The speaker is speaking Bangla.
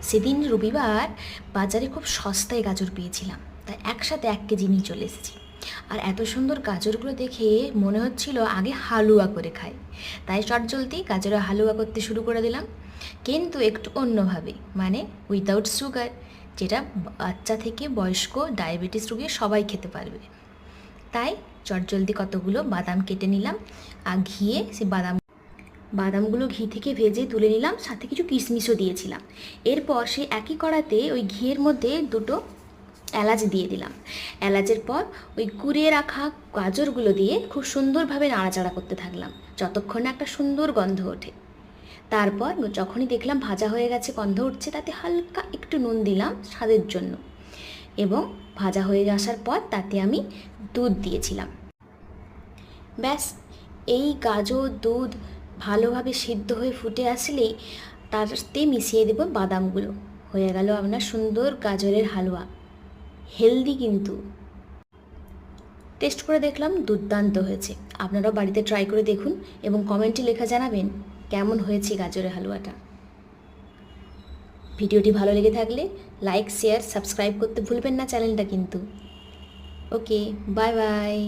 সেদিন রবিবার বাজারে খুব সস্তায় গাজর পেয়েছিলাম, তাই একসাথে 1 কেজি নিয়ে চলে এসেছি। আর এত সুন্দর গাজরগুলো দেখে মনে হচ্ছিল আগে হালুয়া করে খাই, তাই চটজলদি গাজরের হালুয়া করতে শুরু করে দিলাম, কিন্তু একটু অন্যভাবে, মানে উইদাউট সুগার, যেটা বাচ্চা থেকে বয়স্ক ডায়াবেটিস রোগী সবাই খেতে পারবে। তাই চটজলদি কতগুলো বাদাম কেটে নিলাম, আর ঘিয়ে সে বাদামগুলো ঘি থেকে ভেজে তুলে নিলাম, সাথে কিছু কিশমিশও দিয়েছিলাম। এরপর সেই একই কড়াতে ওই ঘিয়ের মধ্যে 2টো এলাচ দিয়ে দিলাম। এলাচের পর ওই কুড়িয়ে রাখা গাজরগুলো দিয়ে খুব সুন্দরভাবে নাড়াচাড়া করতে থাকলাম, যতক্ষণ না একটা সুন্দর গন্ধ ওঠে। তারপর যখনই দেখলাম ভাজা হয়ে গেছে, গন্ধ উঠছে, তাতে হালকা একটু নুন দিলাম স্বাদের জন্য, এবং ভাজা হয়ে আসার পর তাতে আমি দুধ দিয়েছিলাম। ব্যাস, এই গাজর দুধ ভালোভাবে সিদ্ধ হয়ে ফুটে আসলেই তাতে মিশিয়ে দেব বাদামগুলো। হয়ে গেল আপনার সুন্দর গাজরের হালুয়া। হেলদি কিন্তু। টেস্ট করে দেখলাম দুর্দান্ত হয়েছে। আপনারাও বাড়িতে ট্রাই করে দেখুন এবং কমেন্টে লেখা জানাবেন কেমন হয়েছে গাজরের হালুয়াটা। ভিডিওটি ভালো লেগে থাকলে লাইক, শেয়ার, সাবস্ক্রাইব করতে ভুলবেন না চ্যানেলটা কিন্তু। ওকে, বাই বাই।